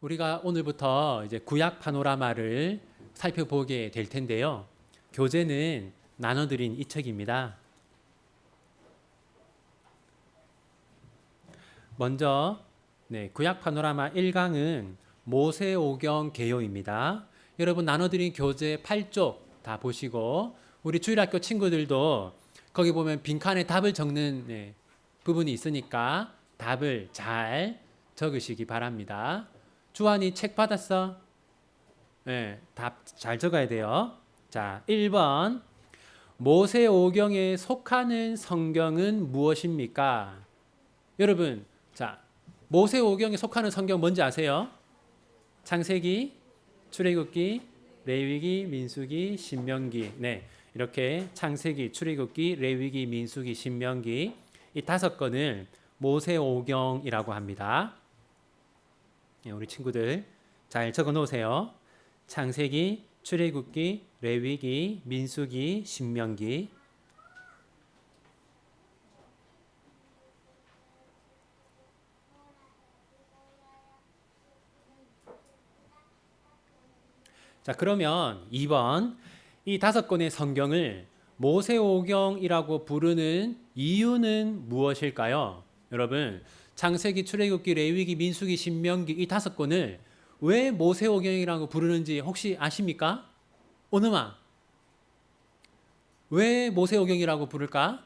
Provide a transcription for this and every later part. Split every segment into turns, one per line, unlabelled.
우리가 오늘부터 이제 구약 파노라마를 살펴보게 될 텐데요. 교재는 나눠드린 이 책입니다. 먼저 구약 파노라마 1강은 모세오경 개요입니다. 여러분 나눠드린 교재 8쪽 다 보시고 우리 주일학교 친구들도 거기 보면 빈칸에 답을 적는 부분이 있으니까 답을 잘 적으시기 바랍니다. 주한이 책 받았어? 네, 답 잘 적어야 돼요. 자, 1번 모세오경에 속하는 성경은 무엇입니까? 여러분, 자, 모세오경에 속하는 성경 뭔지 아세요? 창세기, 출애굽기, 레위기, 민수기, 신명기. 네, 이렇게 창세기, 출애굽기, 레위기, 민수기, 신명기 이 5권을 모세오경이라고 합니다. 우리 친구들 잘 적어 놓으세요. 창세기, 출애굽기, 레위기, 민수기, 신명기. 자, 그러면 2번 이 5권의 성경을 모세오경이라고 부르는 이유는 무엇일까요? 여러분, 창세기, 출애굽기, 레위기, 민수기, 신명기 이 5권을 왜 모세오경이라고 부르는지 혹시 아십니까? 오늘만 왜 모세오경이라고 부를까?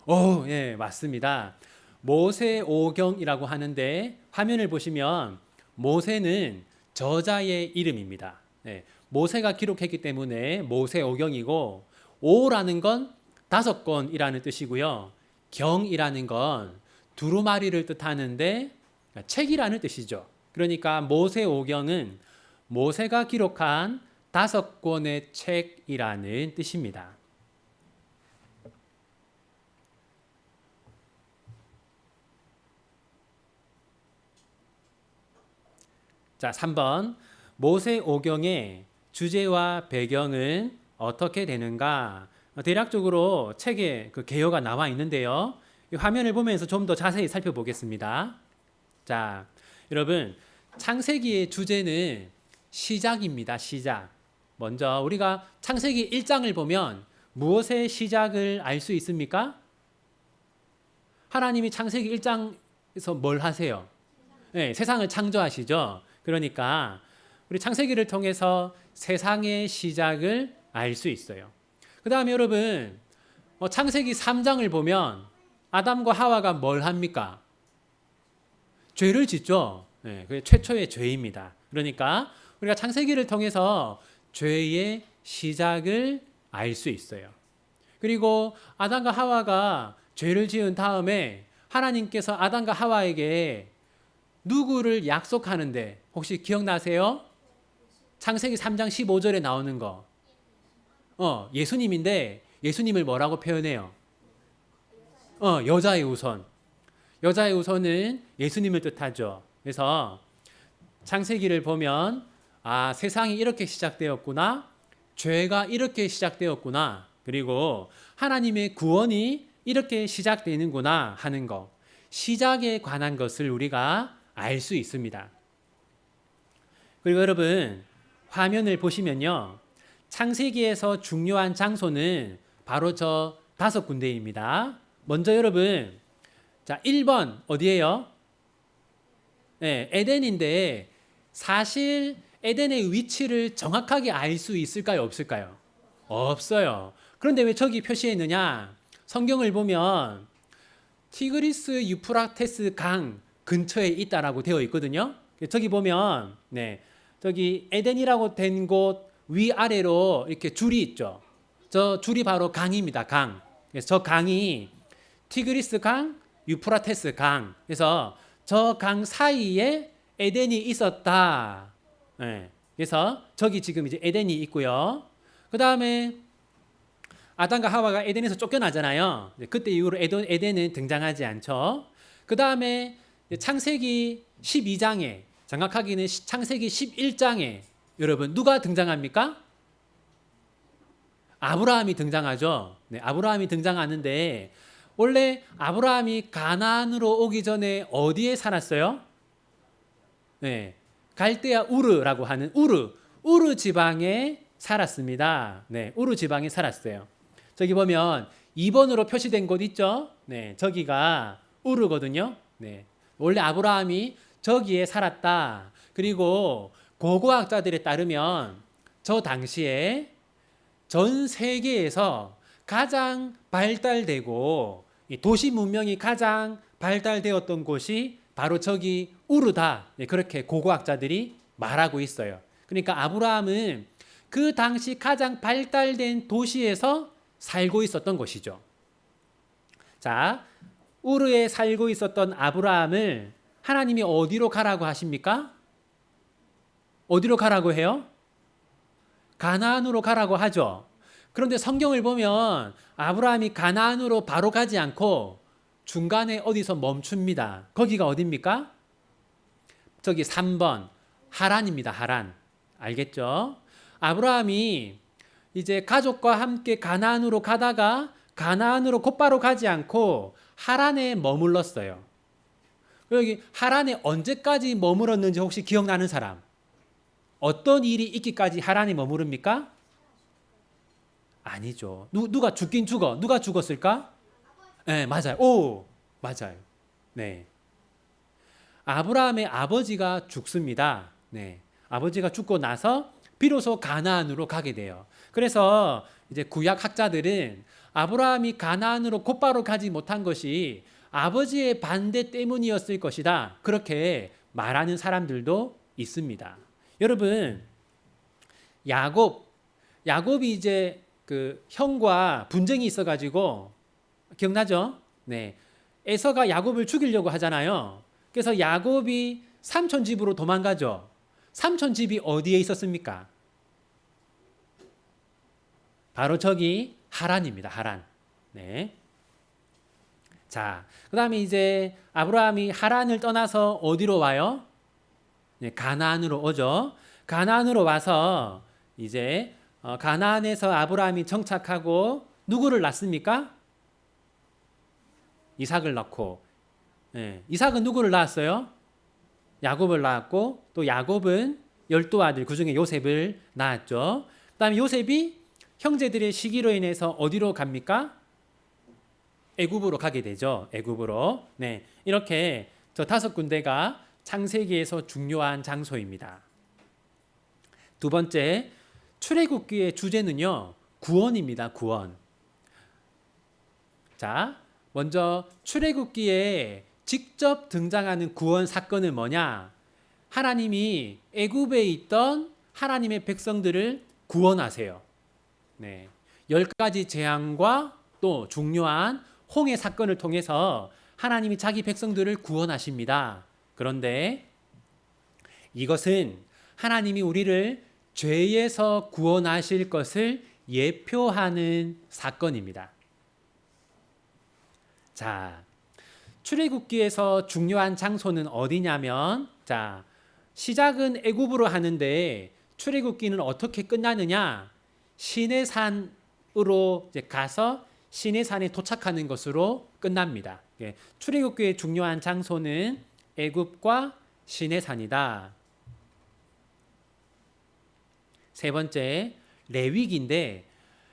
오, 예, 맞습니다. 모세오경이라고 하는데 화면을 보시면 모세는 저자의 이름입니다. 네, 모세가 기록했기 때문에 모세오경이고 오라는 건 5권이라는 뜻이고요. 경이라는 건 두루마리를 뜻하는데 책이라는 뜻이죠. 그러니까 모세오경은 모세가 기록한 5권의 책이라는 뜻입니다. 자, 3번 모세오경의 주제와 배경은 어떻게 되는가? 대략적으로 책에 그 개요가 나와 있는데요. 이 화면을 보면서 좀 더 자세히 살펴보겠습니다. 자, 여러분 창세기의 주제는 시작입니다. 시작. 먼저 우리가 창세기 1장을 보면 무엇의 시작을 알 수 있습니까? 하나님이 창세기 1장에서 뭘 하세요? 네, 세상을 창조하시죠. 그러니까 우리 창세기를 통해서 세상의 시작을 알 수 있어요. 그 다음에 여러분 창세기 3장을 보면 아담과 하와가 뭘 합니까? 죄를 짓죠. 네, 그게 최초의 죄입니다. 그러니까 우리가 창세기를 통해서 죄의 시작을 알 수 있어요. 그리고 아담과 하와가 죄를 지은 다음에 하나님께서 아담과 하와에게 누구를 약속하는데 혹시 기억나세요? 창세기 3장 15절에 나오는 거. 예수님인데 예수님을 뭐라고 표현해요? 여자의 우선. 여자의 우선은 예수님을 뜻하죠. 그래서 창세기를 보면 세상이 이렇게 시작되었구나. 죄가 이렇게 시작되었구나. 그리고 하나님의 구원이 이렇게 시작되는구나 하는 거. 시작에 관한 것을 우리가 알 수 있습니다. 그리고 여러분 화면을 보시면요. 창세기에서 중요한 장소는 바로 저 5군데입니다. 먼저 여러분 자 1번 어디예요? 네, 에덴인데 사실 에덴의 위치를 정확하게 알 수 있을까요? 없을까요? 없어요. 그런데 왜 저기 표시했느냐? 성경을 보면 티그리스 유프라테스 강 근처에 있다라고 되어 있거든요. 저기 보면 저기 에덴이라고 된 곳 위아래로 이렇게 줄이 있죠. 저 줄이 바로 강입니다. 강. 그래서 저 강이 티그리스 강, 유프라테스 강. 그래서 저 강 사이에 에덴이 있었다. 그래서 저기 지금 이제 에덴이 있고요. 그 다음에 아담과 하와가 에덴에서 쫓겨나잖아요. 그때 이후로 에덴은 등장하지 않죠. 그 다음에 창세기 12장에 정확하게는 창세기 11장에 여러분 누가 등장합니까? 아브라함이 등장하죠. 아브라함이 등장하는데 원래 아브라함이 가나안으로 오기 전에 어디에 살았어요? 네, 갈대아 우르라고 하는 우르 지방에 살았습니다. 네, 우르 지방에 살았어요. 저기 보면 2번으로 표시된 곳 있죠? 네, 저기가 우르거든요. 네, 원래 아브라함이 저기에 살았다. 그리고 고고학자들에 따르면 저 당시에 전 세계에서 가장 발달되고 도시 문명이 가장 발달되었던 곳이 바로 저기 우르다. 네, 그렇게 고고학자들이 말하고 있어요. 그러니까 아브라함은 그 당시 가장 발달된 도시에서 살고 있었던 것이죠. 자, 우르에 살고 있었던 아브라함을 하나님이 어디로 가라고 하십니까? 어디로 가라고 해요? 가나안으로 가라고 하죠. 그런데 성경을 보면 아브라함이 가나안으로 바로 가지 않고 중간에 어디서 멈춥니다. 거기가 어디입니까? 저기 3번 하란입니다. 하란. 알겠죠? 아브라함이 이제 가족과 함께 가나안으로 가다가 가나안으로 곧바로 가지 않고 하란에 머물렀어요. 여기 하란에 언제까지 머물렀는지 혹시 기억나는 사람? 어떤 일이 있기까지 하란에 머무릅니까? 아니죠. 누가 죽긴 죽어. 누가 죽었을까? 네, 맞아요. 오, 맞아요. 네. 아브라함의 아버지가 죽습니다. 네. 아버지가 죽고 나서 비로소 가나안으로 가게 돼요. 그래서 이제 구약 학자들은 아브라함이 가나안으로 곧바로 가지 못한 것이 아버지의 반대 때문이었을 것이다. 그렇게 말하는 사람들도 있습니다. 여러분, 야곱이 이제 그 형과 분쟁이 있어가지고 기억나죠? 네. 에서가 야곱을 죽이려고 하잖아요. 그래서 야곱이 삼촌 집으로 도망가죠. 삼촌 집이 어디에 있었습니까? 바로 저기 하란입니다. 하란. 네. 자, 그다음에 이제 아브라함이 하란을 떠나서 어디로 와요? 네, 가나안으로 오죠. 가나안으로 와서 이제 가나안에서 아브라함이 정착하고 누구를 낳습니까? 이삭을 낳고. 네, 이삭은 누구를 낳았어요? 야곱을 낳았고 또 야곱은 12아들 그중에 요셉을 낳았죠. 그다음에 요셉이 형제들의 시기로 인해서 어디로 갑니까? 애굽으로 가게 되죠. 애굽으로. 네, 이렇게 저 5군데가 창세기에서 중요한 장소입니다. 두 번째, 출애굽기의 주제는요, 구원입니다. 구원. 자, 먼저 출애굽기에 직접 등장하는 구원 사건은 뭐냐? 하나님이 애굽에 있던 하나님의 백성들을 구원하세요. 네, 10가지 재앙과 또 중요한 홍해 사건을 통해서 하나님이 자기 백성들을 구원하십니다. 그런데 이것은 하나님이 우리를 죄에서 구원하실 것을 예표하는 사건입니다. 자, 출애굽기에서 중요한 장소는 어디냐면, 자, 시작은 애굽으로 하는데 출애굽기는 어떻게 끝나느냐? 시내산으로 이제 가서 시내산에 도착하는 것으로 끝납니다. 출애굽기의 중요한 장소는 애굽과 시내산이다. 세 번째, 레위기인데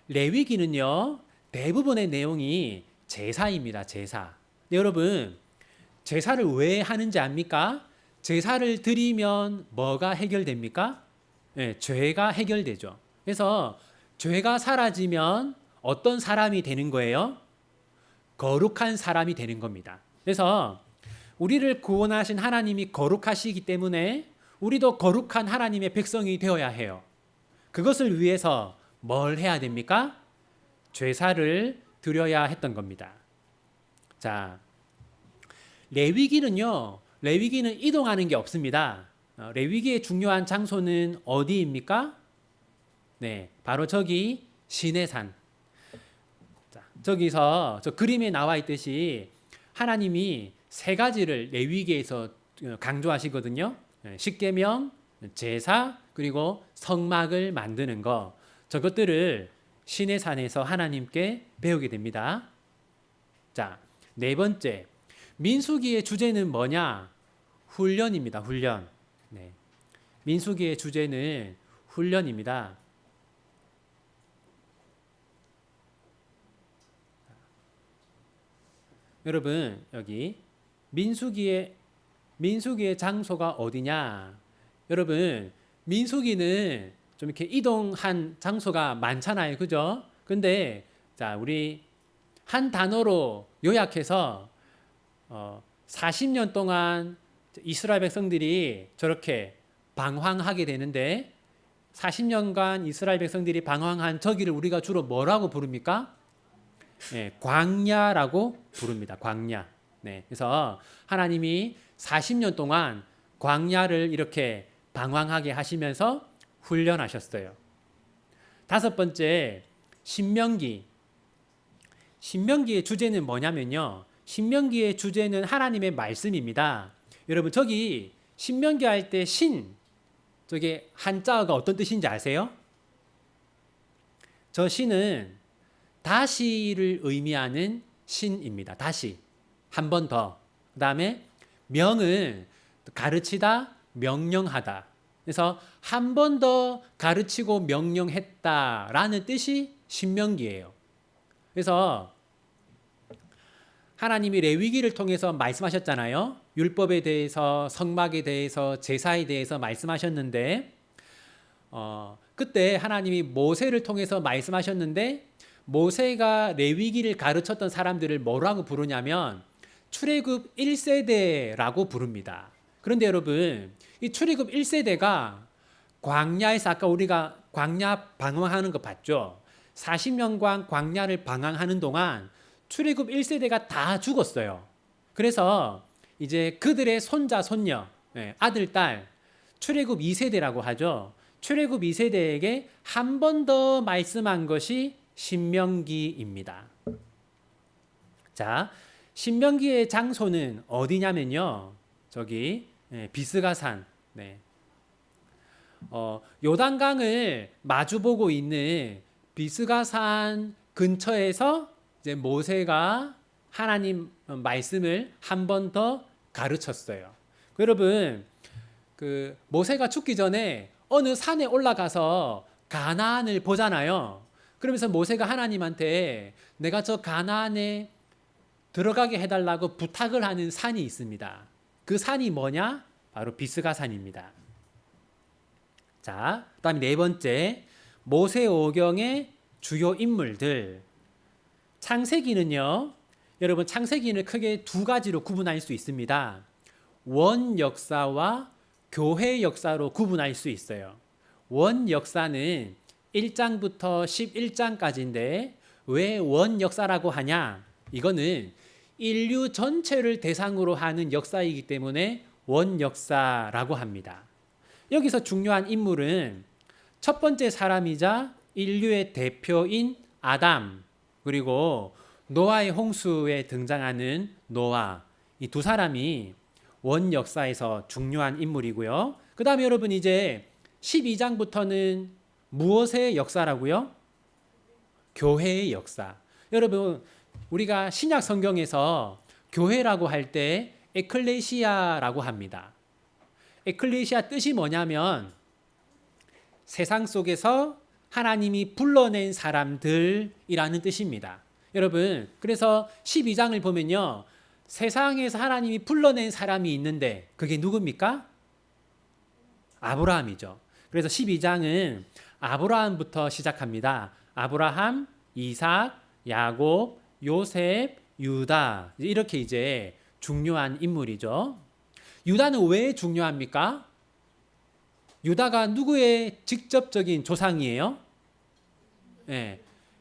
레위기는요, 대부분의 내용이 제사입니다. 제사. 네, 여러분, 제사를 왜 하는지 압니까? 제사를 드리면 뭐가 해결됩니까? 네, 죄가 해결되죠. 그래서 죄가 사라지면 어떤 사람이 되는 거예요? 거룩한 사람이 되는 겁니다. 그래서 우리를 구원하신 하나님이 거룩하시기 때문에 우리도 거룩한 하나님의 백성이 되어야 해요. 그것을 위해서 뭘 해야 됩니까? 제사를 드려야 했던 겁니다. 자, 레위기는 이동하는 게 없습니다. 레위기의 중요한 장소는 어디입니까? 네, 바로 저기 시내산. 자, 저기서 저 그림에 나와 있듯이 하나님이 3가지를 레위기에서 강조하시거든요. 십계명, 제사, 그리고 성막을 만드는 거. 저것들을 시내산에서 하나님께 배우게 됩니다. 자, 4번째, 민수기의 주제는 뭐냐? 훈련입니다. 훈련. 네. 민수기의 주제는 훈련입니다. 여러분 여기 민수기의 장소가 어디냐? 여러분 민수기는 좀 이렇게 이동한 장소가 많잖아요, 그죠? 근데 자 우리 한 단어로 요약해서 40년 동안 이스라엘 백성들이 저렇게 방황하게 되는데 40년간 이스라엘 백성들이 방황한 저기를 우리가 주로 뭐라고 부릅니까? 네, 광야라고 부릅니다. 광야. 네, 그래서 하나님이 40년 동안 광야를 이렇게 방황하게 하시면서 훈련하셨어요. 다섯 번째, 신명기. 신명기의 주제는 뭐냐면요. 신명기의 주제는 하나님의 말씀입니다. 여러분 저기 신명기 할 때 신, 저게 한자어가 어떤 뜻인지 아세요? 저 신은 다시를 의미하는 신입니다. 다시. 한 번 더. 그 다음에 명은 가르치다, 명령하다. 그래서 한 번 더 가르치고 명령했다라는 뜻이 신명기예요. 그래서 하나님이 레위기를 통해서 말씀하셨잖아요. 율법에 대해서, 성막에 대해서, 제사에 대해서 말씀하셨는데 그때 하나님이 모세를 통해서 말씀하셨는데 모세가 레위기를 가르쳤던 사람들을 뭐라고 부르냐면 출애굽 1세대라고 부릅니다. 그런데 여러분 이 출애굽 1세대가 광야에서 아까 우리가 광야 방황하는 거 봤죠? 40년간 광야를 방황하는 동안 출애굽 1세대가 다 죽었어요. 그래서 이제 그들의 손자, 손녀, 아들, 딸, 출애굽 2세대라고 하죠. 출애굽 2세대에게 한 번 더 말씀한 것이 신명기입니다. 자, 신명기의 장소는 어디냐면요. 저기 비스가산, 요단강을 마주보고 있는 비스가산 근처에서 이제 모세가 하나님 말씀을 한 번 더 가르쳤어요. 여러분, 그 모세가 죽기 전에 어느 산에 올라가서 가나안을 보잖아요. 그러면서 모세가 하나님한테 내가 저 가나안에 들어가게 해달라고 부탁을 하는 산이 있습니다. 그 산이 뭐냐? 바로 비스가산입니다. 자, 그다음에 네 번째, 모세오경의 주요 인물들. 창세기는요, 여러분 창세기는 크게 두 가지로 구분할 수 있습니다. 원 역사와 교회 역사로 구분할 수 있어요. 원 역사는 1장부터 11장까지인데 왜 원 역사라고 하냐? 이거는 인류 전체를 대상으로 하는 역사이기 때문에 원 역사라고 합니다. 여기서 중요한 인물은 첫 번째 사람이자 인류의 대표인 아담, 그리고 노아의 홍수에 등장하는 노아, 이 두 사람이 원 역사에서 중요한 인물이고요. 그 다음에 여러분 이제 12장부터는 무엇의 역사라고요? 교회의 역사. 여러분 우리가 신약 성경에서 교회라고 할 때 에클레시아라고 합니다. 에클레시아 뜻이 뭐냐면 세상 속에서 하나님이 불러낸 사람들이라는 뜻입니다. 여러분, 그래서 12장을 보면요. 세상에서 하나님이 불러낸 사람이 있는데 그게 누굽니까? 아브라함이죠. 그래서 12장은 아브라함부터 시작합니다. 아브라함, 이삭, 야곱, 요셉, 유다. 이렇게 이제 중요한 인물이죠. 유다는 왜 중요합니까? 유다가 누구의 직접적인 조상이에요?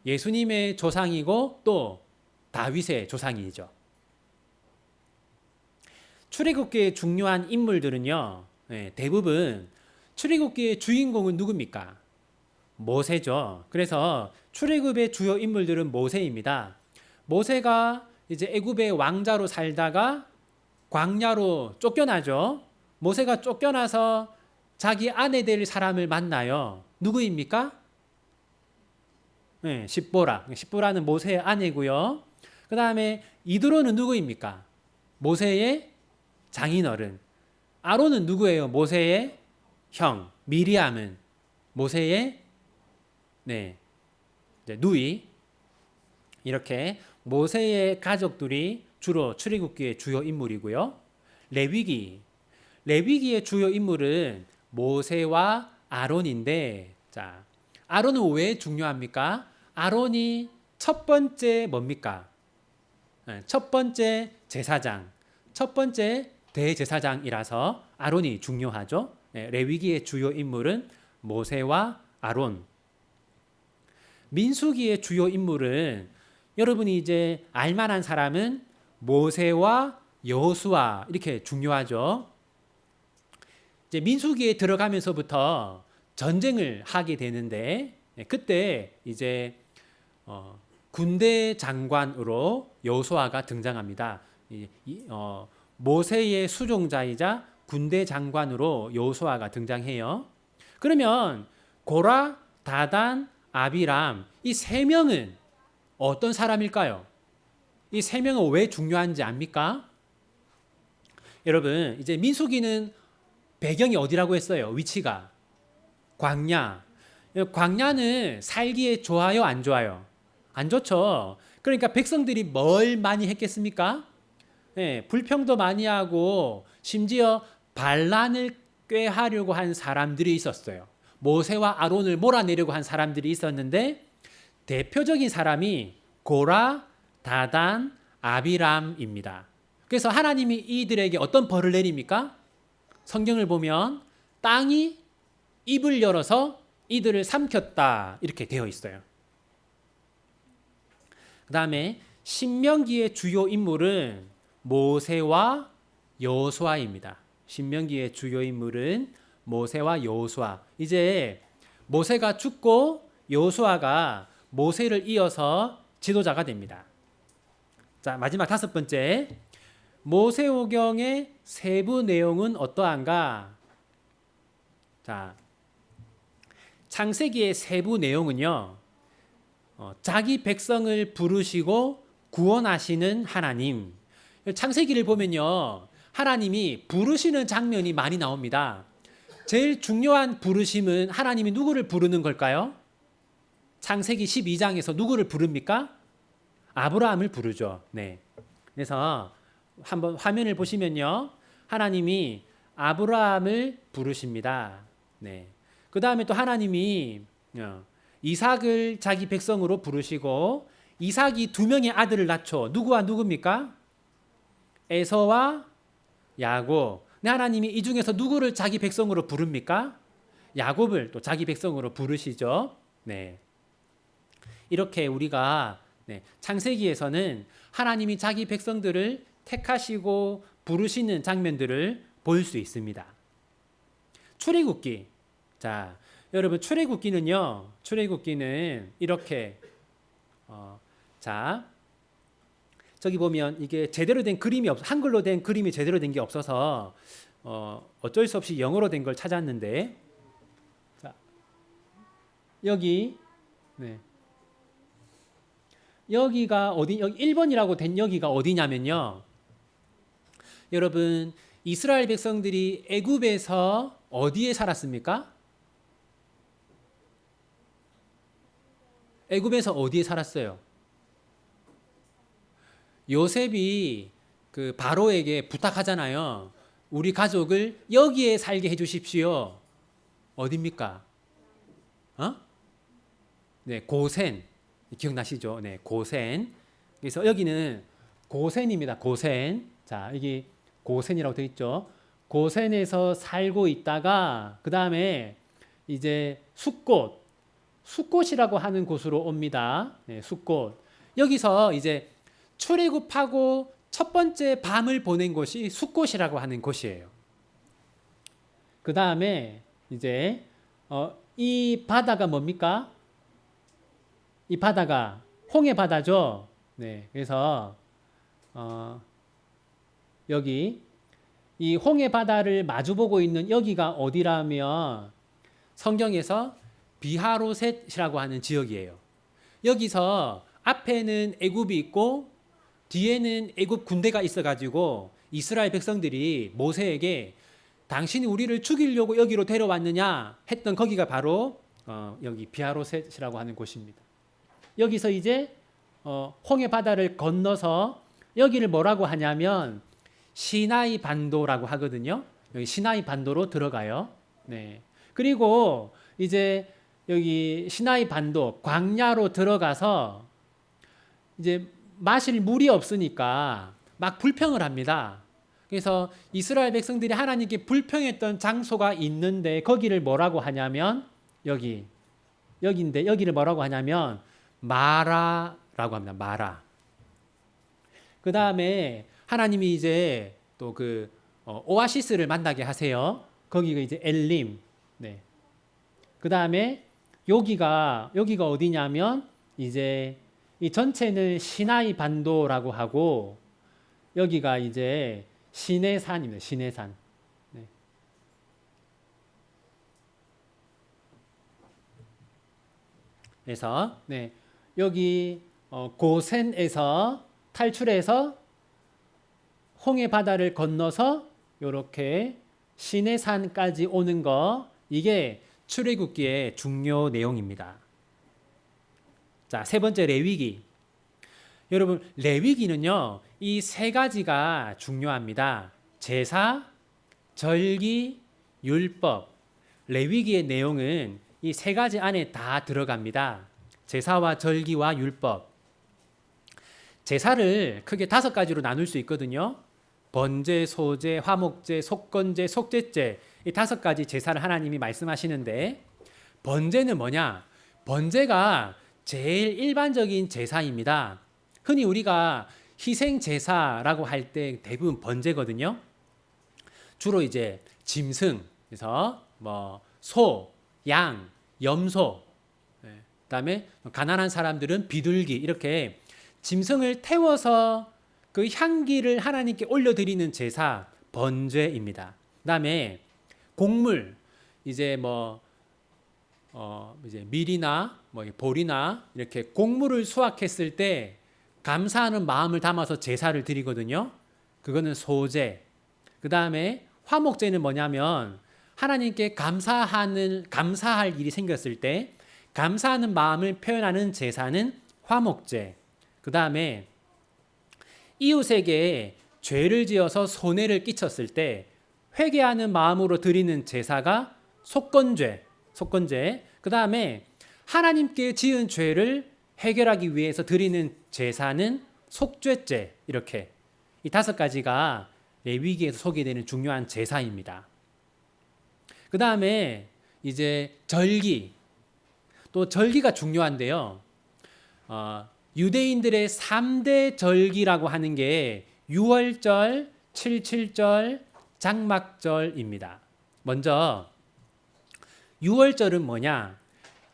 예수님의 조상이고 또 다윗의 조상이죠. 출애굽기의 중요한 인물들은요, 대부분 출애굽기의 주인공은 누굽니까? 모세죠. 그래서 출애굽의 주요 인물들은 모세입니다. 모세가 이제 애굽의 왕자로 살다가 광야로 쫓겨나죠. 모세가 쫓겨나서 자기 아내 될 사람을 만나요. 누구입니까? 십보라. 십보라는 모세의 아내고요. 그 다음에 이드로는 누구입니까? 모세의 장인어른. 아론은 누구예요? 모세의 형. 미리암은 모세의 네, 이제 누이. 이렇게 모세의 가족들이 주로 출애굽기의 주요 인물이고요. 레위기. 레위기의 주요 인물은 모세와 아론인데, 자, 아론은 왜 중요합니까? 아론이 첫 번째 뭡니까? 첫 번째 제사장, 첫 번째 대제사장이라서 아론이 중요하죠. 레위기의 주요 인물은 모세와 아론. 민수기의 주요 인물은 여러분이 이제 알만한 사람은 모세와 여호수아 이렇게 중요하죠. 이제 민수기에 들어가면서부터 전쟁을 하게 되는데 그때 이제 군대 장관으로 여호수아가 등장합니다. 모세의 수종자이자 군대 장관으로 여호수아가 등장해요. 그러면 고라, 다단, 아비람 이 세 명은 어떤 사람일까요? 이 세 명은 왜 중요한지 압니까? 여러분, 이제 민수기는 배경이 어디라고 했어요? 위치가 광야. 광야는 살기에 좋아요, 안 좋아요? 안 좋죠. 그러니까 백성들이 뭘 많이 했겠습니까? 불평도 많이 하고 심지어 반란을 꾀하려고 한 사람들이 있었어요. 모세와 아론을 몰아내려고 한 사람들이 있었는데 대표적인 사람이 고라, 다단, 아비람입니다. 그래서 하나님이 이들에게 어떤 벌을 내립니까? 성경을 보면 땅이 입을 열어서 이들을 삼켰다 이렇게 되어 있어요. 그 다음에 신명기의 주요 인물은 모세와 여호수아입니다. 신명기의 주요 인물은 모세와 여호수아. 이제 모세가 죽고 여호수아가 모세를 이어서 지도자가 됩니다. 자, 마지막 다섯 번째. 모세오경의 세부 내용은 어떠한가? 자, 창세기의 세부 내용은요. 자기 백성을 부르시고 구원하시는 하나님. 창세기를 보면요. 하나님이 부르시는 장면이 많이 나옵니다. 제일 중요한 부르심은 하나님이 누구를 부르는 걸까요? 창세기 12장에서 누구를 부릅니까? 아브라함을 부르죠. 네. 그래서 한번 화면을 보시면요. 하나님이 아브라함을 부르십니다. 네. 그 다음에 또 하나님이 이삭을 자기 백성으로 부르시고 이삭이 두 명의 아들을 낳죠. 누구와 누굽니까? 에서와 야곱. 네, 하나님이 이 중에서 누구를 자기 백성으로 부릅니까? 야곱을 또 자기 백성으로 부르시죠. 네. 이렇게 우리가 창세기에서는 하나님이 자기 백성들을 택하시고 부르시는 장면들을 볼 수 있습니다. 출애굽기. 자, 여러분 출애굽기는요. 출애굽기는 이렇게 자, 저기 보면 이게 제대로 된 그림이 한글로 된 그림이 제대로 된 게 없어서 어쩔 수 없이 영어로 된 걸 찾았는데, 자, 여기 네. 여기가 어디, 여기 1번이라고 된 여기가 어디냐면요. 여러분, 이스라엘 백성들이 애굽에서 어디에 살았습니까? 애굽에서 어디에 살았어요? 요셉이 그 바로에게 부탁하잖아요. 우리 가족을 여기에 살게 해 주십시오. 어디입니까? 네, 고센. 기억나시죠? 네, 고센. 그래서 여기는 고센입니다. 고센. 자, 여기 고센이라고 되어 있죠. 고센에서 살고 있다가 그 다음에 이제 숫곳이라고 하는 곳으로 옵니다. 네, 숫곳. 여기서 이제 출애굽하고 첫 번째 밤을 보낸 곳이 숫곳이라고 하는 곳이에요. 그 다음에 이제 이 바다가 뭡니까? 이 바다가 홍해 바다죠. 네, 그래서 여기 이 홍해 바다를 마주보고 있는 여기가 어디라면 성경에서 비하로셋이라고 하는 지역이에요. 여기서 앞에는 애굽이 있고 뒤에는 애굽 군대가 있어가지고 이스라엘 백성들이 모세에게 당신이 우리를 죽이려고 여기로 데려왔느냐 했던 거기가 바로 여기 비하로셋이라고 하는 곳입니다. 여기서 이제 홍해 바다를 건너서 여기를 뭐라고 하냐면 시나이 반도라고 하거든요. 여기 시나이 반도로 들어가요. 네. 그리고 이제 여기 시나이 반도 광야로 들어가서 이제 마실 물이 없으니까 막 불평을 합니다. 그래서 이스라엘 백성들이 하나님께 불평했던 장소가 있는데 거기를 뭐라고 하냐면 여기인데 여기를 뭐라고 하냐면 마라라고 합니다. 마라. 그 다음에 하나님이 이제 또 그 오아시스를 만나게 하세요. 거기가 이제 엘림. 네. 그 다음에 여기가 어디냐면 이제 이 전체는 시나이 반도라고 하고 여기가 이제 시내산입니다. 시내산. 네. 그래서 네. 여기 고센에서 탈출해서 홍해 바다를 건너서 이렇게 시내산까지 오는 거 이게 출애굽기의 중요 내용입니다. 자, 세 번째 레위기. 여러분, 레위기는요. 이 세 가지가 중요합니다. 제사, 절기, 율법. 레위기의 내용은 이 세 가지 안에 다 들어갑니다. 제사와 절기와 율법. 제사를 크게 5가지로 나눌 수 있거든요. 번제, 소제, 화목제, 속건제, 속죄제 이 5가지 제사를 하나님이 말씀하시는데 번제는 뭐냐? 번제가 제일 일반적인 제사입니다. 흔히 우리가 희생 제사라고 할 때 대부분 번제거든요. 주로 이제 짐승, 그래서 뭐 소, 양, 염소, 그다음에 가난한 사람들은 비둘기 이렇게 짐승을 태워서 그 향기를 하나님께 올려드리는 제사 번제입니다. 그다음에 곡물 이제 이제 밀이나 보리나 이렇게 곡물을 수확했을 때 감사하는 마음을 담아서 제사를 드리거든요. 그거는 소제. 그다음에 화목제는 뭐냐면 하나님께 감사할 일이 생겼을 때 감사하는 마음을 표현하는 제사는 화목제. 그다음에 이웃에게 죄를 지어서 손해를 끼쳤을 때 회개하는 마음으로 드리는 제사가 속건제. 그다음에 하나님께 지은 죄를 해결하기 위해서 드리는 제사는 속죄제. 이렇게 이 5가지가 레위기에서 소개되는 중요한 제사입니다. 그다음에 이제 절기. 또 절기가 중요한데요. 유대인들의 3대 절기라고 하는 게 유월절, 칠칠절, 장막절입니다. 먼저 유월절은 뭐냐?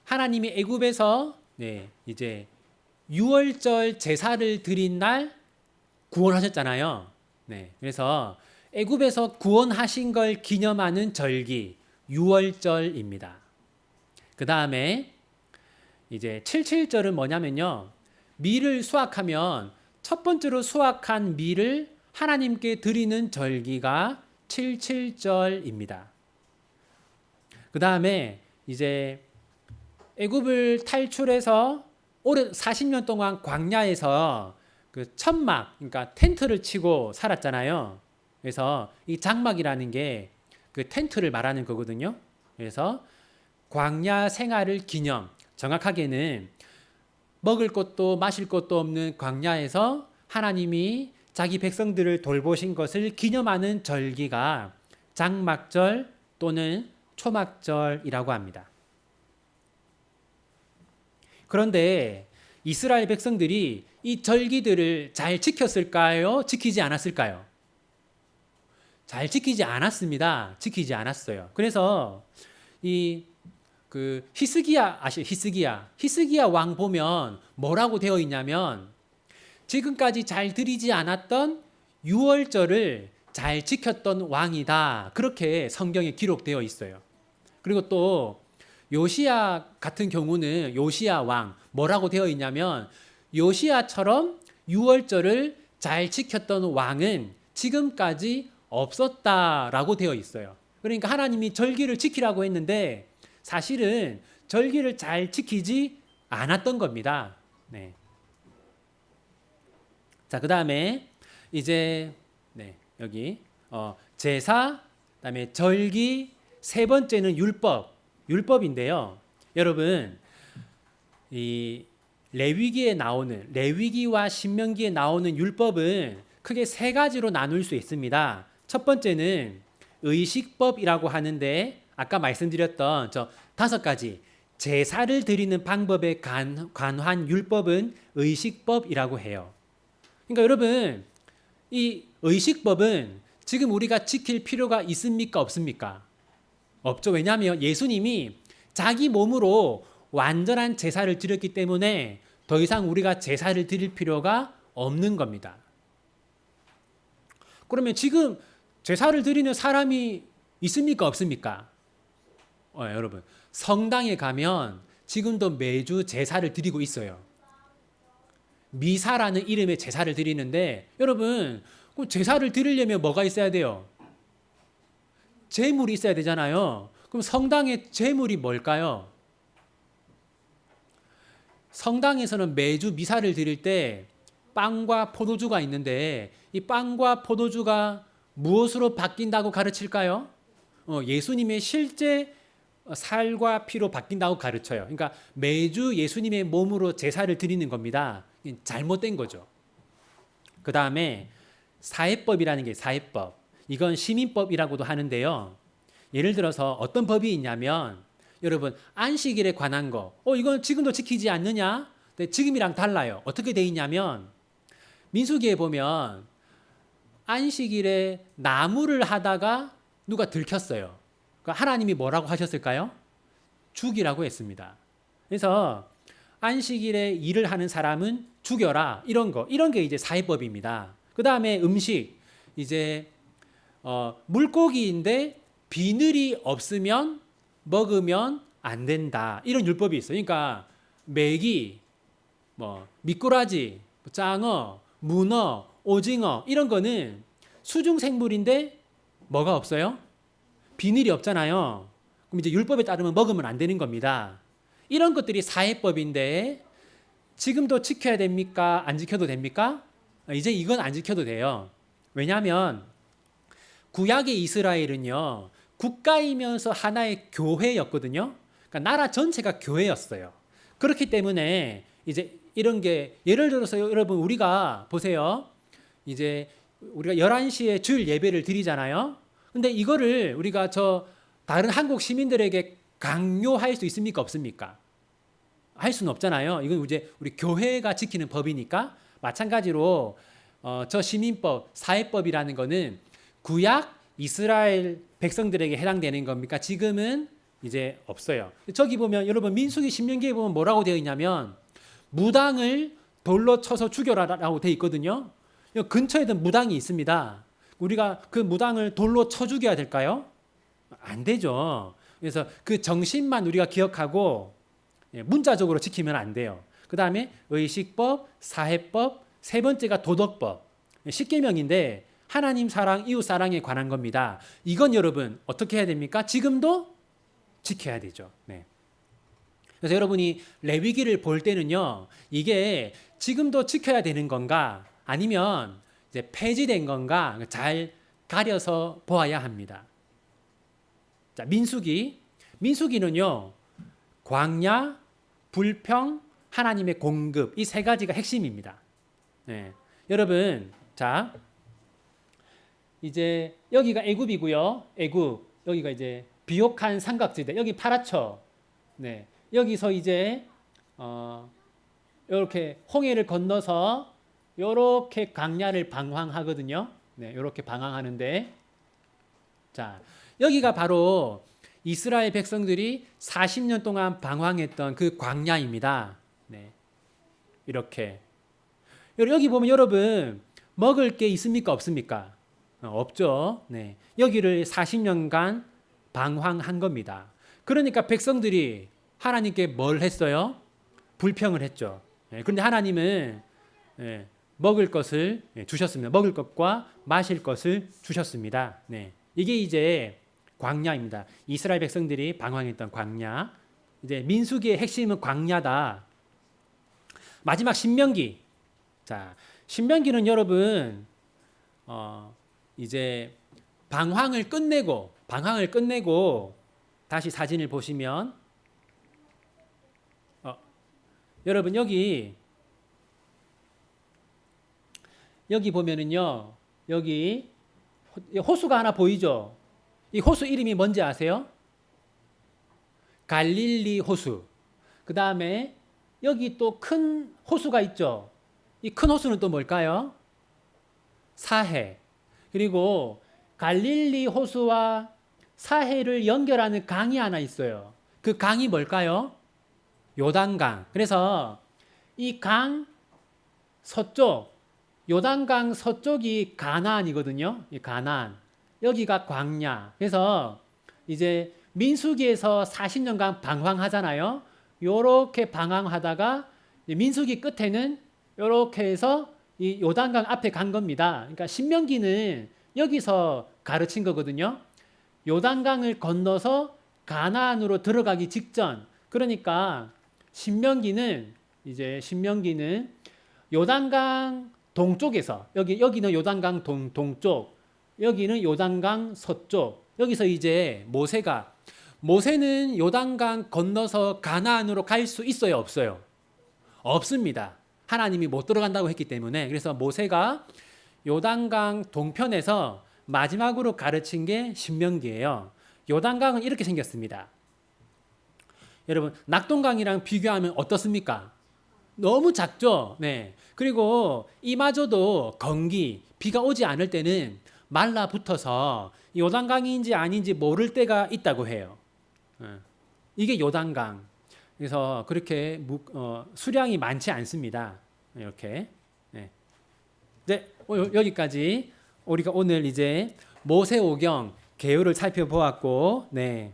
하나님이 애굽에서 이제 유월절 제사를 드린 날 구원하셨잖아요. 그래서 애굽에서 구원하신 걸 기념하는 절기 유월절입니다. 그 다음에 이제 칠칠절은 뭐냐면요. 밀을 수확하면 첫 번째로 수확한 밀을 하나님께 드리는 절기가 칠칠절입니다. 그 다음에 이제 애굽을 탈출해서 오랜 40년 동안 광야에서 그 천막, 그러니까 텐트를 치고 살았잖아요. 그래서 이 장막이라는 게 그 텐트를 말하는 거거든요. 그래서 광야 생활을 기념, 정확하게는 먹을 것도 마실 것도 없는 광야에서 하나님이 자기 백성들을 돌보신 것을 기념하는 절기가 장막절 또는 초막절이라고 합니다. 그런데 이스라엘 백성들이 이 절기들을 잘 지켰을까요? 지키지 않았을까요? 잘 지키지 않았습니다. 지키지 않았어요. 그래서 히스기야 왕 보면 뭐라고 되어 있냐면 지금까지 잘 드리지 않았던 유월절을 잘 지켰던 왕이다. 그렇게 성경에 기록되어 있어요. 그리고 또 요시야 같은 경우는 요시야 왕 뭐라고 되어 있냐면 요시야처럼 유월절을 잘 지켰던 왕은 지금까지 없었다라고 되어 있어요. 그러니까 하나님이 절기를 지키라고 했는데 사실은 절기를 잘 지키지 않았던 겁니다. 네. 자, 그다음에 이제 여기 제사, 그다음에 절기, 세 번째는 율법인데요. 여러분, 이 레위기와 신명기에 나오는 율법은 크게 세 가지로 나눌 수 있습니다. 첫 번째는 의식법이라고 하는데 아까 말씀드렸던 저 5가지 제사를 드리는 방법에 관한 율법은 의식법이라고 해요. 그러니까 여러분, 이 의식법은 지금 우리가 지킬 필요가 있습니까? 없습니까? 없죠. 왜냐하면 예수님이 자기 몸으로 완전한 제사를 드렸기 때문에 더 이상 우리가 제사를 드릴 필요가 없는 겁니다. 그러면 지금 제사를 드리는 사람이 있습니까? 없습니까? 여러분, 성당에 가면 지금도 매주 제사를 드리고 있어요. 미사라는 이름의 제사를 드리는데 여러분, 제사를 드리려면 뭐가 있어야 돼요? 제물이 있어야 되잖아요. 그럼 성당의 제물이 뭘까요? 성당에서는 매주 미사를 드릴 때 빵과 포도주가 있는데 이 빵과 포도주가 무엇으로 바뀐다고 가르칠까요? 예수님의 실제 살과 피로 바뀐다고 가르쳐요. 그러니까 매주 예수님의 몸으로 제사를 드리는 겁니다. 잘못된 거죠. 그 다음에 사회법이라는 게 사회법. 이건 시민법이라고도 하는데요. 예를 들어서 어떤 법이 있냐면 여러분 안식일에 관한 거 이건 지금도 지키지 않느냐? 근데 지금이랑 달라요. 어떻게 돼 있냐면 민수기에 보면 안식일에 나무를 하다가 누가 들켰어요. 그러니까 하나님이 뭐라고 하셨을까요? 죽이라고 했습니다. 그래서 안식일에 일을 하는 사람은 죽여라. 이런 게 이제 사회법입니다. 그 다음에 음식 이제 물고기인데 비늘이 없으면 먹으면 안 된다. 이런 율법이 있어요. 그러니까 메기, 미꾸라지, 짱어, 문어, 오징어 이런 거는 수중 생물인데 뭐가 없어요? 비늘이 없잖아요. 그럼 이제 율법에 따르면 먹으면 안 되는 겁니다. 이런 것들이 사회법인데 지금도 지켜야 됩니까? 안 지켜도 됩니까? 이제 이건 안 지켜도 돼요. 왜냐하면 구약의 이스라엘은요, 국가이면서 하나의 교회였거든요. 그러니까 나라 전체가 교회였어요. 그렇기 때문에 이제 이런 게 예를 들어서 여러분 우리가 보세요. 이제 우리가 11시에 주일 예배를 드리잖아요. 근데 이거를 우리가 다른 한국 시민들에게 강요할 수 있습니까? 없습니까? 할 수는 없잖아요. 이건 이제 우리 교회가 지키는 법이니까 마찬가지로 저 시민법, 사회법이라는 거는 구약 이스라엘 백성들에게 해당되는 겁니까? 지금은 이제 없어요. 저기 보면 여러분 민수기 신명기에 보면 뭐라고 되어 있냐면 무당을 돌로 쳐서 죽여라라고 되어 있거든요. 근처에도 무당이 있습니다. 우리가 그 무당을 돌로 쳐 죽여야 될까요? 안 되죠. 그래서 그 정신만 우리가 기억하고 문자적으로 지키면 안 돼요. 그 다음에 의식법, 사회법, 세 번째가 도덕법. 십계명인데 하나님 사랑, 이웃 사랑에 관한 겁니다. 이건 여러분 어떻게 해야 됩니까? 지금도 지켜야 되죠. 네. 그래서 여러분이 레위기를 볼 때는요, 이게 지금도 지켜야 되는 건가, 아니면 이제 폐지된 건가 잘 가려서 보아야 합니다. 자, 민수기는요, 광야, 불평, 하나님의 공급 이 세 가지가 핵심입니다. 네. 여러분, 자, 이제 여기가 애굽이고요. 애굽 여기가 이제 비옥한 삼각지대, 여기 파라처. 네. 여기서 이제 이렇게 홍해를 건너서 이렇게 광야를 방황하거든요. 네, 이렇게 방황하는데, 자, 여기가 바로 이스라엘 백성들이 40년 동안 방황했던 그 광야입니다. 네, 이렇게 여기 보면 여러분 먹을 게 있습니까? 없습니까? 없죠. 네, 여기를 40년간 방황한 겁니다. 그러니까 백성들이 하나님께 뭘 했어요? 불평을 했죠. 그런데 하나님은 먹을 것을 주셨습니다. 먹을 것과 마실 것을 주셨습니다. 네. 이게 이제 광야입니다. 이스라엘 백성들이 방황했던 광야. 이제 민수기의 핵심은 광야다. 마지막 신명기. 자, 신명기는 여러분 이제 방황을 끝내고 다시 사진을 보시면 여러분 여기 보면은요. 여기 호수가 하나 보이죠? 이 호수 이름이 뭔지 아세요? 갈릴리 호수. 그 다음에 여기 또 큰 호수가 있죠? 이 큰 호수는 또 뭘까요? 사해. 그리고 갈릴리 호수와 사해를 연결하는 강이 하나 있어요. 그 강이 뭘까요? 요단강. 그래서 이 강 서쪽, 요단강 서쪽이 가나안이거든요. 이 가나안. 여기가 광야. 그래서 이제 민수기에서 40년간 방황하잖아요. 요렇게 방황하다가 민수기 끝에는 요렇게 해서 이 요단강 앞에 간 겁니다. 그러니까 신명기는 여기서 가르친 거거든요. 요단강을 건너서 가나안으로 들어가기 직전. 그러니까 신명기는 요단강 동쪽에서 여기는 요단강 동쪽, 여기는 요단강 서쪽. 여기서 이제 모세는 요단강 건너서 가나안으로 갈 수 있어요, 없어요? 없습니다. 하나님이 못 들어간다고 했기 때문에. 그래서 모세가 요단강 동편에서 마지막으로 가르친 게 신명기예요. 요단강은 이렇게 생겼습니다. 여러분, 낙동강이랑 비교하면 어떻습니까? 너무 작죠? 네. 그리고 이마저도 비가 오지 않을 때는 말라붙어서 요단강인지 아닌지 모를 때가 있다고 해요. 이게 요단강. 그래서 그렇게 수량이 많지 않습니다. 이렇게. 네. 여기까지 우리가 오늘 이제 모세오경 개요를 살펴보았고, 네.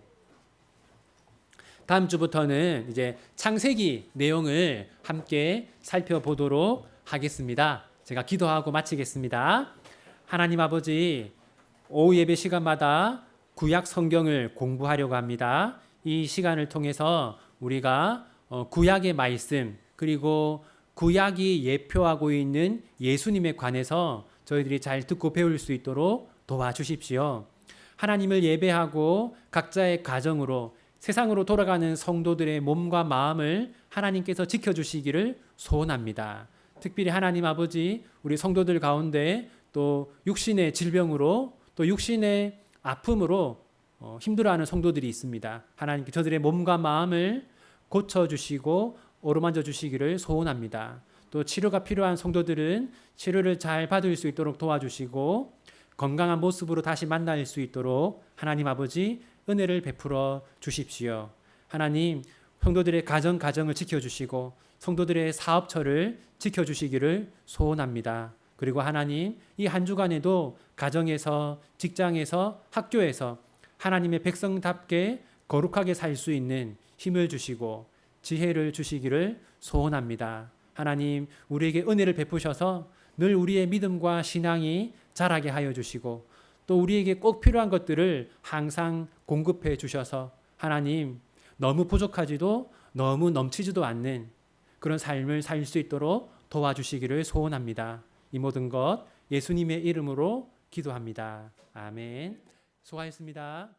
다음 주부터는 이제 창세기 내용을 함께 살펴보도록 하겠습니다. 제가 기도하고 마치겠습니다. 하나님 아버지, 오후 예배 시간마다 구약 성경을 공부하려고 합니다. 이 시간을 통해서 우리가 구약의 말씀, 그리고 구약이 예표하고 있는 예수님에 관해서 저희들이 잘 듣고 배울 수 있도록 도와주십시오. 하나님을 예배하고 각자의 가정으로 세상으로 돌아가는 성도들의 몸과 마음을 하나님께서 지켜주시기를 소원합니다. 특별히 하나님 아버지, 우리 성도들 가운데 또 육신의 질병으로 또 육신의 아픔으로 힘들어하는 성도들이 있습니다. 하나님께 저들의 몸과 마음을 고쳐주시고 어루만져 주시기를 소원합니다. 또 치료가 필요한 성도들은 치료를 잘 받을 수 있도록 도와주시고 건강한 모습으로 다시 만날 수 있도록 하나님 아버지 은혜를 베풀어 주십시오. 하나님, 성도들의 가정을 지켜주시고 성도들의 사업처를 지켜주시기를 소원합니다. 그리고 하나님, 이 한 주간에도 가정에서, 직장에서, 학교에서 하나님의 백성답게 거룩하게 살 수 있는 힘을 주시고 지혜를 주시기를 소원합니다. 하나님, 우리에게 은혜를 베푸셔서 늘 우리의 믿음과 신앙이 자라게 하여 주시고 또 우리에게 꼭 필요한 것들을 항상 공급해 주셔서 하나님, 너무 부족하지도 너무 넘치지도 않는 그런 삶을 살 수 있도록 도와주시기를 소원합니다. 이 모든 것 예수님의 이름으로 기도합니다. 아멘. 수고하셨습니다.